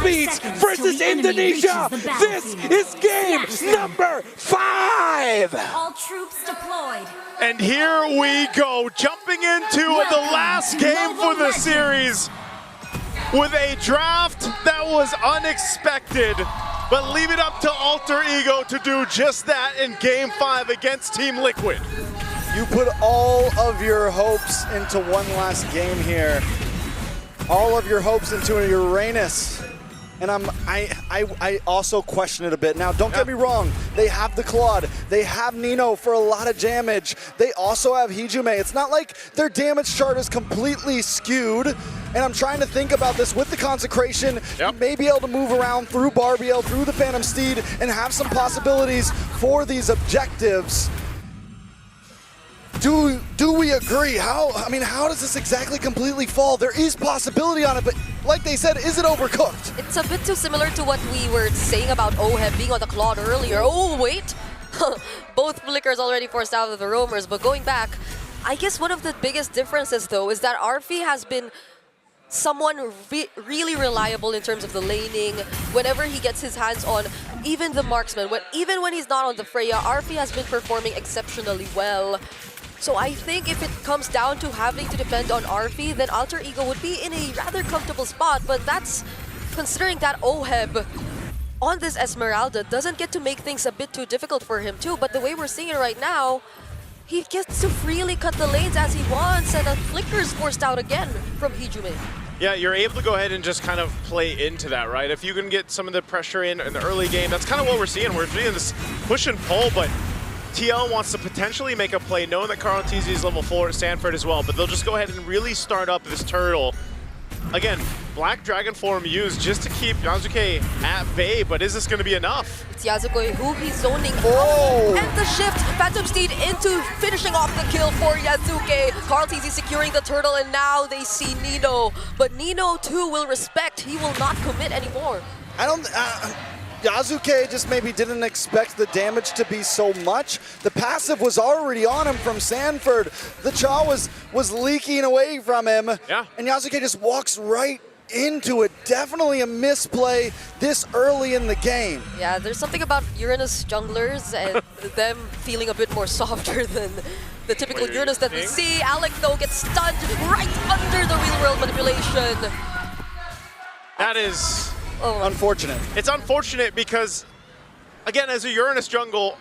Beats versus Indonesia. This is game number 5. All troops deployed. And here we go, jumping into the last game for the series with a draft that was unexpected, but leave it up to Alter Ego to do just that in Game 5 against Team Liquid. You put all of your hopes into one last game here. All of your hopes into a Uranus. And I also question it a bit. Now, don't get me wrong. They have the Claude. They have Nino for a lot of damage. They also have Hijume. It's not like their damage chart is completely skewed. And I'm trying to think about this with the Consecration. You may be able to move around through Barbiel, through the Phantom Steed, and have some possibilities for these objectives. Do we agree? How does this exactly completely fall? There is possibility on it, but like they said, is it overcooked? It's a bit too similar to what we were saying about Oheb being on the Claude earlier. Oh, wait! Both Flickers already forced out of the roamers, but going back, I guess one of the biggest differences, though, is that Arfi has been someone really reliable in terms of the laning. Whenever he gets his hands on even the marksman, even when he's not on the Freya, Arfi has been performing exceptionally well. So I think if it comes down to having to depend on Arfi, then Alter Ego would be in a rather comfortable spot, but that's considering that Oheb on this Esmeralda doesn't get to make things a bit too difficult for him too, but the way we're seeing it right now, he gets to freely cut the lanes as he wants, and the Flicker's forced out again from Hijume. Yeah, you're able to go ahead and just kind of play into that, right? If you can get some of the pressure in the early game, that's kind of what we're seeing. We're seeing this push and pull, but TL wants to potentially make a play, knowing that Carl TZ is level 4 at Stanford as well, but they'll just go ahead and really start up this turtle. Again, Black Dragon form used just to keep Yasuke at bay, but is this going to be enough? It's Yasuke who he's zoning out, and the shift, Phantom Steed into finishing off the kill for Yasuke. Carl TZ securing the turtle, and now they see Nino, but Nino too will respect, he will not commit anymore. Yasuke just maybe didn't expect the damage to be so much. The passive was already on him from Sanford. The Cha was leaking away from him. Yeah. And Yasuke just walks right into it. Definitely a misplay this early in the game. Yeah, there's something about Uranus junglers and them feeling a bit more softer than the typical Uranus that we see. Alec, though, gets stunned right under the real-world manipulation. That is unfortunate. It's unfortunate because, again, as a Uranus jungle,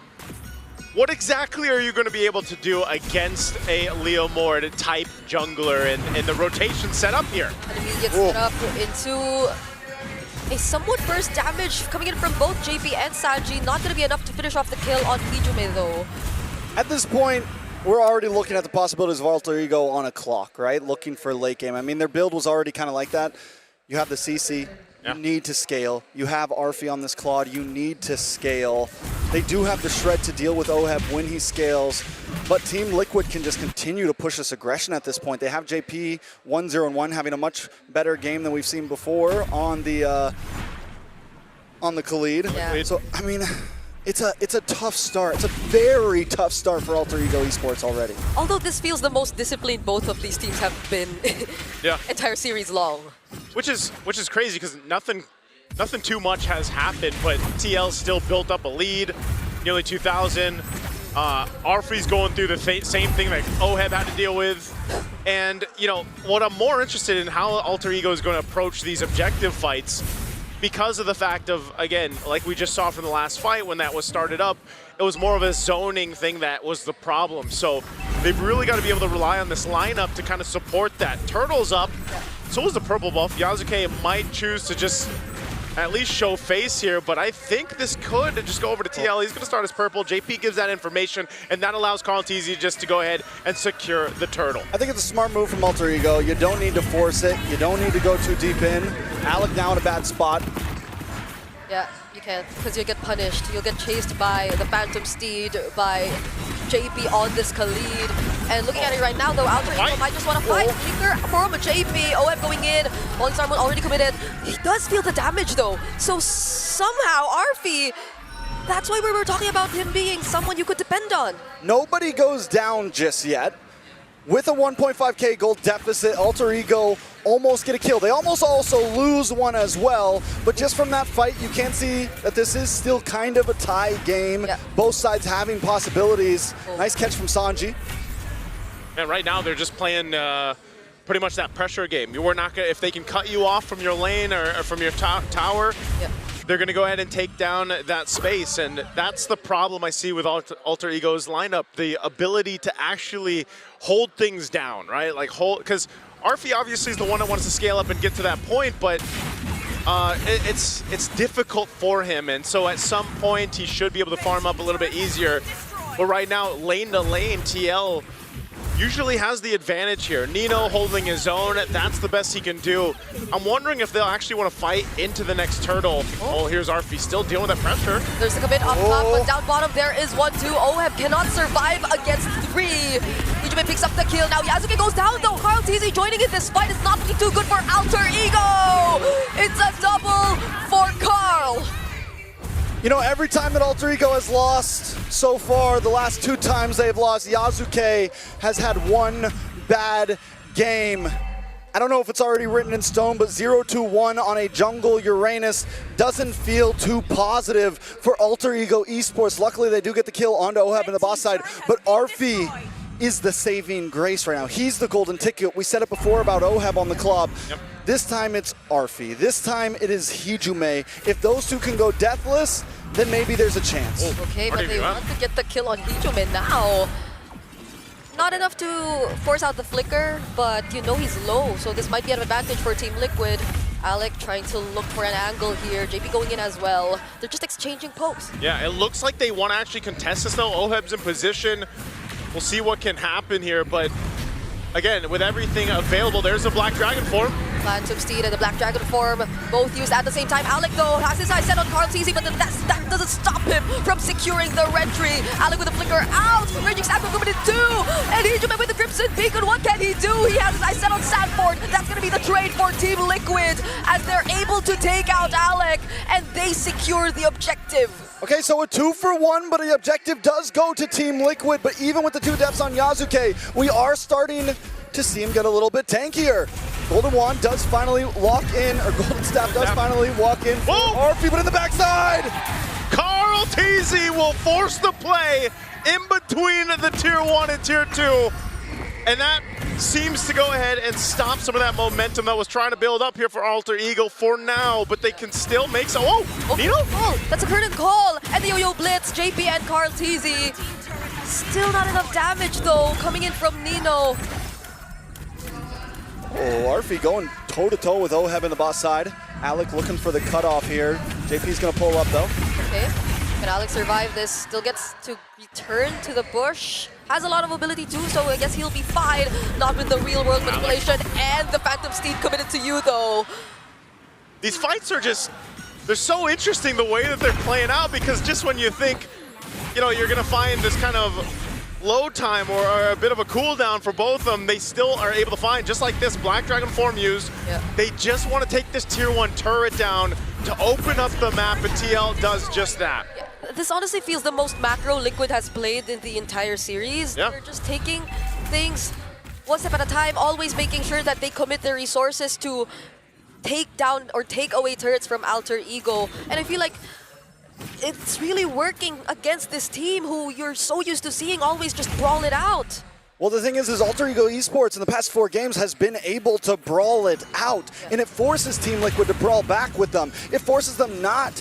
what exactly are you going to be able to do against a Leo Mord type jungler and the rotation set up here? And he gets set up into a somewhat burst damage coming in from both JP and Sanji. Not going to be enough to finish off the kill on Hijume, though. At this point, we're already looking at the possibilities of Alter Ego on a clock, right? Looking for late game. I mean, their build was already kind of like that. You have the CC. You need to scale. You have Arfi on this Claude. You need to scale. They do have the shred to deal with Oheb when he scales, but Team Liquid can just continue to push this aggression at this point. They have JP 1-0-1 having a much better game than we've seen before on the Khalid. Yeah. So I mean, it's a tough start. It's a very tough start for Alter Ego Esports already. Although this feels the most disciplined both of these teams have been entire series long. Which is crazy because nothing too much has happened, but TL still built up a lead, nearly 2,000. Arfi's going through the same thing that Oheb had to deal with. And, you know, what I'm more interested in how Alter Ego is going to approach these objective fights because of the fact of, again, like we just saw from the last fight when that was started up, it was more of a zoning thing that was the problem. So they've really got to be able to rely on this lineup to kind of support that. Turtle's up. So is the purple buff. Yasuke might choose to just at least show face here, but I think this could just go over to TL. He's going to start as purple. JP gives that information, and that allows Carl TZ just to go ahead and secure the turtle. I think it's a smart move from Alter Ego. You don't need to force it. You don't need to go too deep in. Alec now in a bad spot. Yeah, you can't, because you'll get punished. You'll get chased by the Phantom Steed, by JP on this Khalid. And looking at it right now, though, Alter Ego might just want to fight. Flicker from JP. OF going in. One Sarmon already committed. He does feel the damage, though. So somehow, Arfi, that's why we were talking about him being someone you could depend on. Nobody goes down just yet. With a 1.5k gold deficit, Alter Ego almost get a kill. They almost also lose one as well, but just from that fight, you can see that this is still kind of a tie game. Yeah. Both sides having possibilities. Nice catch from Sanji. And right now they're just playing pretty much that pressure game. You are not gonna, if they can cut you off from your lane or from your tower, Yeah. they're going to go ahead and take down that space. And that's the problem I see with Alter Ego's lineup, the ability to actually hold things down, right? Like because Arfi obviously is the one that wants to scale up and get to that point, but it's difficult for him. And so at some point he should be able to farm up a little bit easier. But right now, lane to lane, TL usually has the advantage here. Nino holding his own, that's the best he can do. I'm wondering if they'll actually want to fight into the next turtle. Oh, here's Arfi still dealing with that pressure. There's a commit up top, but down bottom there is 1-2. Oheb cannot survive against 3. Ijume picks up the kill. Now Yasuke goes down though. Carl TZ joining in this fight. It's not looking too good for Alter Ego. It's a double for Carl. You know, every time that Alter Ego has lost so far, the last 2 times they've lost, Yasuke has had one bad game. I don't know if it's already written in stone, but 0-1 on a jungle Uranus doesn't feel too positive for Alter Ego Esports. Luckily, they do get the kill onto Oheb in the boss side, but Arfi is the saving grace right now. He's the golden ticket. We said it before about Oheb on the club. Yep. This time it's Arfi. This time it is Hijume. If those two can go deathless, then maybe there's a chance. Okay, but they want to get the kill on Hijume now. Not enough to force out the flicker, but you know he's low, so this might be an advantage for Team Liquid. Alec trying to look for an angle here. JP going in as well. They're just exchanging pokes. Yeah, it looks like they want to actually contest this though. Oheb's in position. We'll see what can happen here, but again, with everything available, there's a Black Dragon form. Phantom Steed and the Black Dragon form, both used at the same time. Alec though has his eyes set on Carl TZ, but that doesn't stop him from securing the red tree. Alec with the flicker out, Raging Sandford moving in 2, and Hijume with the Crimson Beacon. What can he do? He has his eyes set on Sandford. That's going to be the trade for Team Liquid as they're able to take out Alec, and they secure the objective. Okay, so a 2-for-1, but the objective does go to Team Liquid, but even with the 2 deaths on Yasuke, we are starting to see him get a little bit tankier. Golden Wand does finally lock in, or Golden Staff does finally walk in for Arfi, but in the backside! Carl TZ will force the play in between the Tier 1 and Tier 2. And that seems to go ahead and stop some of that momentum that was trying to build up here for Alter Ego for now, but they can still make some. Oh, Nino? Oh, that's a curtain call, and the Yo-Yo Blitz, JP and Carl TZ. Still not enough damage though, coming in from Nino. Oh, Arfi going toe-to-toe with Oheb in the boss side. Alec looking for the cutoff here. JP's gonna pull up though. Okay, can Alex survive this? Still gets to return to the bush. Has a lot of ability too, so I guess he'll be fine. Not with the real world manipulation and the Phantom Steed committed to you though. These fights are just, they're so interesting the way that they're playing out, because just when you think, you know, you're gonna find this kind of load time or a bit of a cooldown for both of them, they still are able to find, just like this Black Dragon form used. Yeah. They just want to take this Tier 1 turret down to open up the map, and TL does just that. Yeah. This honestly feels the most macro Liquid has played in the entire series. Yeah. They're just taking things one step at a time, always making sure that they commit their resources to take down or take away turrets from Alter Ego. And I feel like it's really working against this team who you're so used to seeing always just brawl it out. Well, the thing is Alter Ego Esports in the past 4 games has been able to brawl it out, and it forces Team Liquid to brawl back with them. It forces them not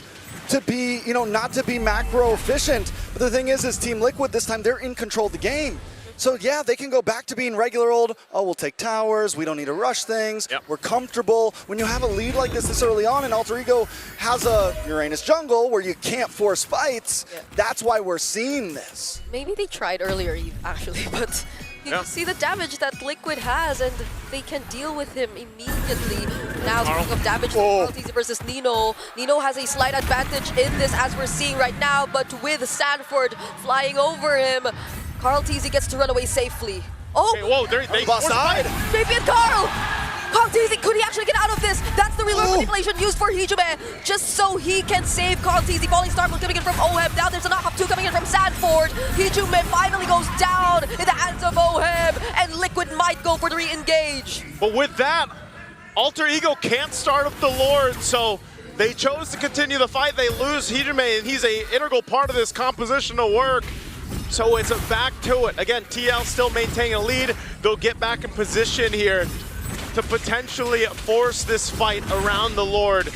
to be, not to be macro efficient. But the thing is Team Liquid this time, they're in control of the game. So yeah, they can go back to being regular old, oh, we'll take towers, we don't need to rush things, we're comfortable. When you have a lead like this early on, and Alter Ego has a Uranus jungle where you can't force fights, that's why we're seeing this. Maybe they tried earlier, actually, but you see the damage that Liquid has, and they can deal with him immediately. Now, speaking of damage for TZ versus Nino, Nino has a slight advantage in this, as we're seeing right now, but with Sanford flying over him, Carl TZ gets to run away safely. Oh! Hey, whoa, they boss side! JP and Carl! Carl TZ, could he actually get out of this? That's the real manipulation used for Hijume, just so he can save Carl TZ. Falling Star coming in from Oheb. Now there's a knock-up 2 coming in from Sanford. Hijume finally goes down in the hands of Oheb, and Liquid might go for the re-engage. But with that, Alter Ego can't start up the Lord, so they chose to continue the fight. They lose Hijime, and he's an integral part of this composition to work. So it's back to it. Again, TL still maintaining a lead. They'll get back in position here to potentially force this fight around the Lord.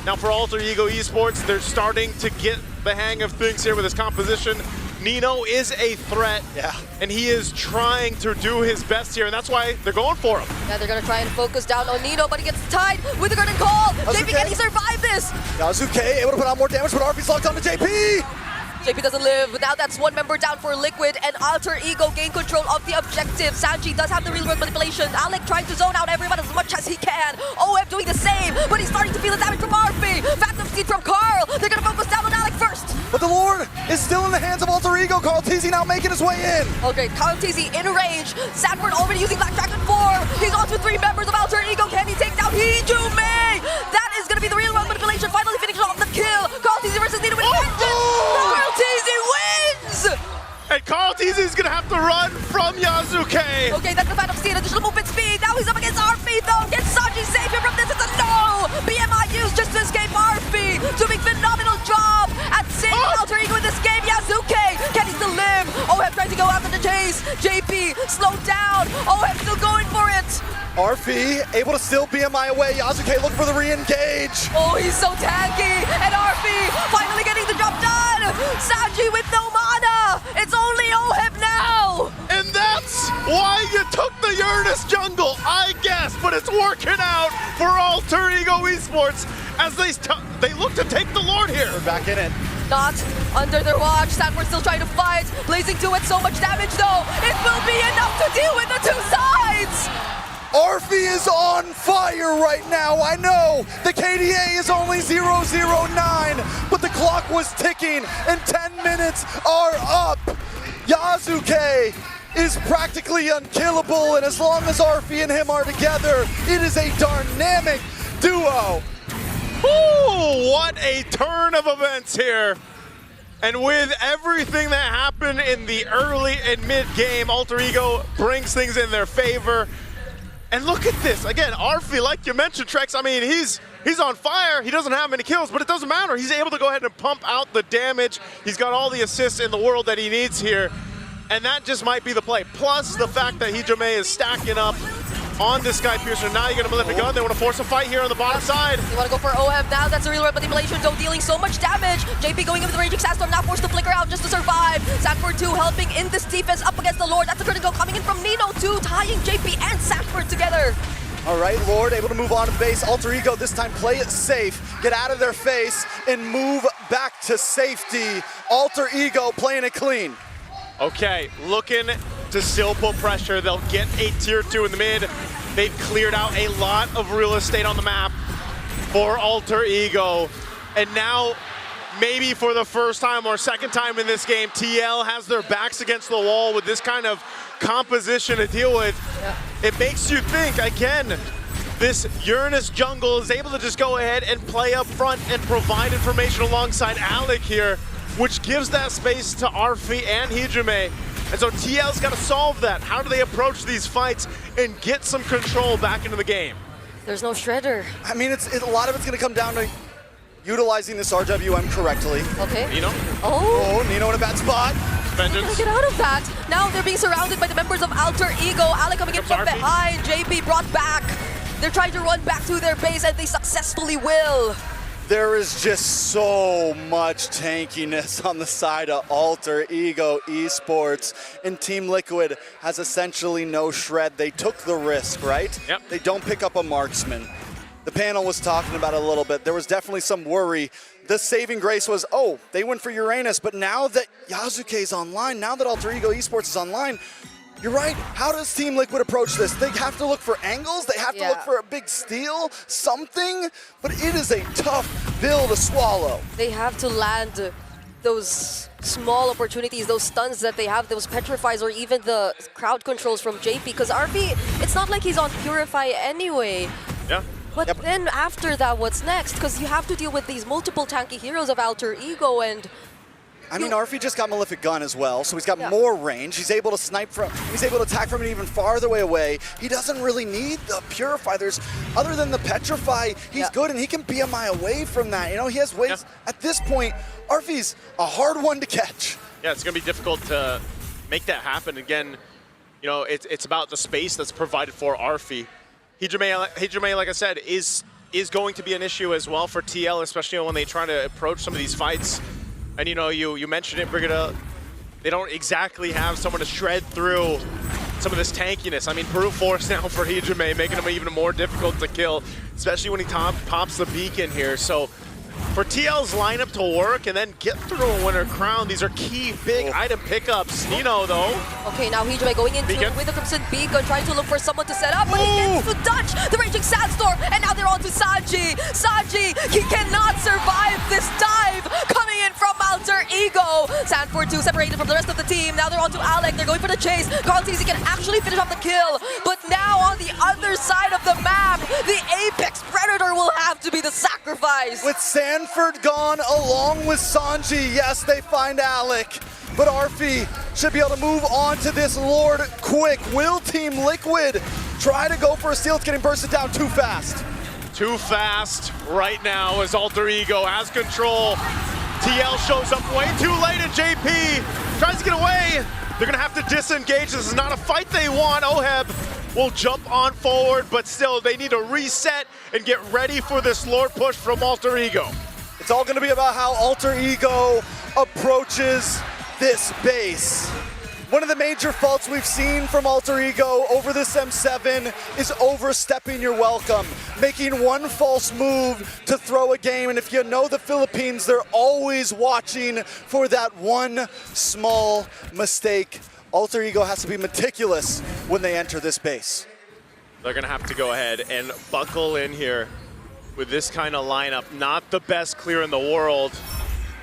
Now for Alter Ego Esports, they're starting to get the hang of things here with this composition. Nino is a threat, and he is trying to do his best here, and that's why they're going for him. Yeah, they're gonna try and focus down on Nino, but he gets tied with the garden call. JP, can he survive this? Yasuke able to put out more damage, but RP's locked on to JP. JP doesn't live. Now that's one member down for Liquid, and Alter Ego gain control of the objective. Sanji does have the real-world manipulation. Alec trying to zone out everyone as much as he can. OF doing the same, but he's starting to feel the damage from RP. Phantom Steed from Carl. They're gonna focus down on Alec first. But the Lord is still in the hands of Alter Ego. Carl TZ now making his way in. Okay, Carl TZ in range. Sanford already using Black Dragon 4. He's on to 3 members of Alter Ego. Can he take down Hijime? That is gonna be the real-world manipulation. Finally finishing off the kill. Carl TZ versus Nino with vengeance. Carl TZ wins! And Carl TZ is gonna have to run from Yasuke. Okay, that's the Phantom Steed, additional movement speed. Now he's up against RP though. Can Sanji save him from this? It's a no! BMI used just to escape RP. Doing phenomenal job at saving Alter Ego in this game. Yasuke, can he still live? OF trying to go after the chase. JP slowed down. OF still going for it. RP able to still BMI away. Yasuke looking for the re-engage. Oh, he's so tanky. And RP finally getting the job done. Sanji with no mana. It's only OF now. And that's why you took the Uranus jungle, I guess, but it's working out for Alter Ego Esports as they look to take the Lord here. We're back in it. Not under their watch. Sanford still trying to fight. Blazing to it, so much damage though. It will be enough to deal with the two sides. RP is on fire right now. I know the KDA is only 009, but the clock was ticking and 10 minutes are up. Yasuke is practically unkillable, and as long as RP and him are together, it is a dynamic duo. Ooh, what a turn of events here. And with everything that happened in the early and mid game, Alter Ego brings things in their favor. And look at this, again, Arfi, like you mentioned, Trex, I mean, he's on fire. He doesn't have many kills, but it doesn't matter. He's able to go ahead and pump out the damage. He's got all the assists in the world that he needs here. And that just might be the play. Plus the fact that Hijime is stacking up on this Sky Piercer. Now you're gonna Malefic Gun. They want to force a fight here on the bottom side. They want to go for OF now. That's a real manipulation, though, dealing so much damage. JP going into the Raging Sandstorm, now forced to flicker out just to survive. Sanford 2 helping in this defense up against the Lord. That's a critical coming in from Nino 2, tying JP and Sanford together. All right, Lord able to move on to base. Alter Ego this time play it safe, get out of their face, and move back to safety. Alter Ego playing it clean. Okay, looking to still put pressure. They'll get a tier 2 in the mid. They've cleared out a lot of real estate on the map for Alter Ego. And now, maybe for the first time or second time in this game, TL has their backs against the wall with this kind of composition to deal with. Yeah. It makes you think, again, this Uranus jungle is able to just go ahead and play up front and provide information alongside Alec here, which gives that space to Arfi and Hijime. And so TL's got to solve that. How do they approach these fights and get some control back into the game? There's no Shredder. I mean, a lot of it's going to come down to utilizing this RWM correctly. Okay. Nino? Oh, Nino in a bad spot. Vengeance. Get out of that. Now they're being surrounded by the members of Alter Ego. Alec coming in from behind. JP brought back. They're trying to run back to their base, and they successfully will. There is just so much tankiness on the side of Alter Ego Esports, and Team Liquid has essentially no shred. They took the risk, right? Yep. They don't pick up a marksman. The panel was talking about it a little bit. There was definitely some worry. The saving grace was, oh, they went for Uranus, but now that Yasuke's online, now that Alter Ego Esports is online, you're right. How does Team Liquid approach this? They have to look for angles. They have to look for a big steal, something. But it is a tough pill to swallow. They have to land those small opportunities, those stuns that they have, those petrifies, or even the crowd controls from JP. Because RP, it's not like he's on Purify anyway. Yeah. But then after that, what's next? Because you have to deal with these multiple tanky heroes of Alter Ego, and I mean, Arfi just got Malefic Gun as well, so he's got more range. He's able to snipe from, he's able to attack from an even farther away. He doesn't really need the Purify. Other than the Petrify, he's good, and he can be a mile away from that. You know, he has ways, at this point, Arfi's a hard one to catch. Yeah, it's going to be difficult to make that happen. Again, you know, it's about the space that's provided for Arfi. Hijime, like I said, is going to be an issue as well for TL, especially when they try to approach some of these fights. And you know, you mentioned it, Brigitte, they don't exactly have someone to shred through some of this tankiness. I mean, brute force now for Hijime, making him even more difficult to kill, especially when he pops the beacon here. So for TL's lineup to work and then get through a winner crown, these are key big item pickups. Nino, though. Okay, now Hijime going into with the Crimson Beacon, trying to look for someone to set up, but he gets to dodge the Raging Sandstorm, and now they're on to Sanji. Sanji, he cannot survive this dive coming in from Alter Ego. Sanford 2 separated from the rest of the team. Now they're on to Alec. They're going for the chase. Carl Tizzy can actually finish off the kill, but now on the other side of the map, the Apex Predator will have to be the sacrifice. With Sanford gone along with Sanji, yes, they find Alec, but Arfi should be able to move on to this Lord quick. Will Team Liquid try to go for a steal? It's getting bursted down too fast. Too fast right now as Alter Ego has control. TL shows up way too late, and JP tries to get away. They're gonna have to disengage. This is not a fight they want. Oheb will jump on forward, but still they need to reset and get ready for this Lord push from Alter Ego. It's all gonna be about how Alter Ego approaches this base. One of the major faults we've seen from Alter Ego over this M7 is overstepping your welcome, making one false move to throw a game. And if you know the Philippines, they're always watching for that one small mistake. Alter Ego has to be meticulous when they enter this base. They're gonna have to go ahead and buckle in here with this kind of lineup. Not the best clear in the world.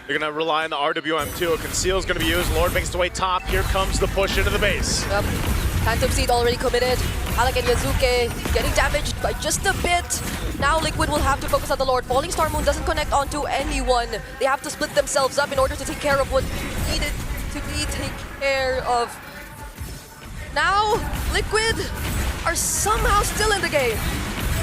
They're gonna rely on the RWM2. A conceal's gonna be used. Lord makes the way top. Here comes the push into the base. Yep. Phantom Seed already committed. Alec and Yazuke getting damaged by just a bit. Now Liquid will have to focus on the Lord. Falling Star Moon doesn't connect onto anyone. They have to split themselves up in order to take care of what needed to be taken care of. Now Liquid are somehow still in the game.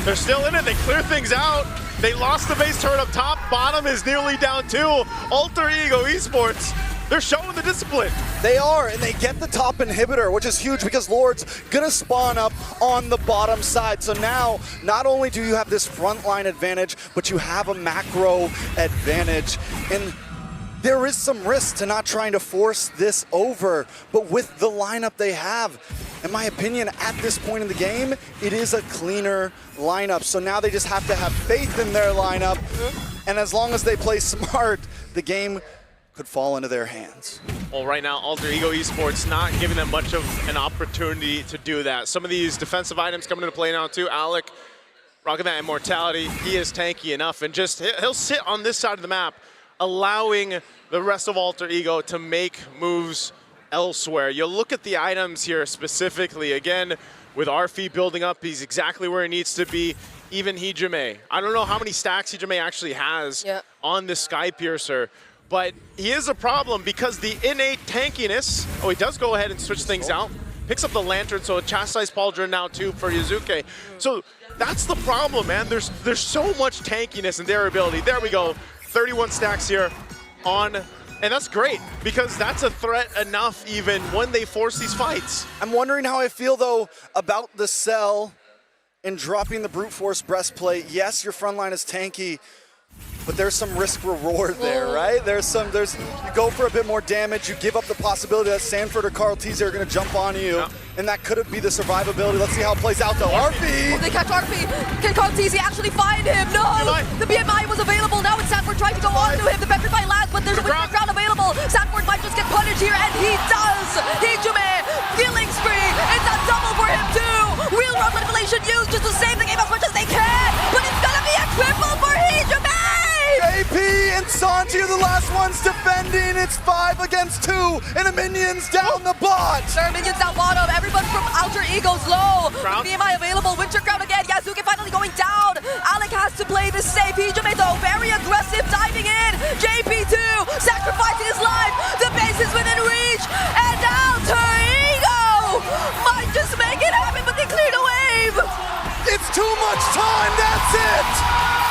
They're still in it. They clear things out. They lost the base turret up top. Bottom is nearly down too. Alter Ego Esports, they're showing the discipline. They are, and they get the top inhibitor, which is huge because Lord's gonna spawn up on the bottom side. So now, not only do you have this frontline advantage, but you have a macro advantage. And there is some risk to not trying to force this over, but with the lineup they have, in my opinion, at this point in the game, it is a cleaner lineup. So now they just have to have faith in their lineup, and as long as they play smart, the game could fall into their hands. Well, right now, Alter Ego Esports not giving them much of an opportunity to do that. Some of these defensive items coming into play now too. Alec, rocking that immortality, he is tanky enough, and just he'll sit on this side of the map, allowing the rest of Alter Ego to make moves elsewhere. You look at the items here specifically, again, with Arfi building up, he's exactly where he needs to be. Even Hijime. I don't know how many stacks Hijime actually has on this Sky Piercer, but he is a problem because the innate tankiness, he does go ahead and switch things out, picks up the Lantern, so a Chastised Pauldron now too for Yazuke. So that's the problem, man. There's so much tankiness in their ability. There we go, 31 stacks here on, and that's great because that's a threat enough even when they force these fights. I'm wondering how I feel though about the Cell and dropping the Brute Force Breastplate. Yes, your front line is tanky, but there's some risk reward there, right? You go for a bit more damage, you give up the possibility that Sanford or Carl Tizzy are gonna jump on you, and that could be the survivability. Let's see how it plays out though. Arfi! Oh, they catch Arfi. Can Carl Tizzy actually find him? No! The BMI was available. Now it's Sanford trying to go on to him. The Petrify lands, but there's a winter ground available. Sanford might just get punished here, and he does! Hijime, killing spree. It's a double for him too. Real run manipulation used just to save the game as much as they can, but it's gonna be a triple for Hijime! JP and Sanji are the last ones defending. It's 5 against 2, and the minions down the bot. There are minions down bottom. Everyone from Alter Ego's low. BMI available. Winter Crown again. Yazuki finally going down. Alec has to play this safe. Hijime though, very aggressive, diving in. JP2 sacrificing his life. too much time, that's it!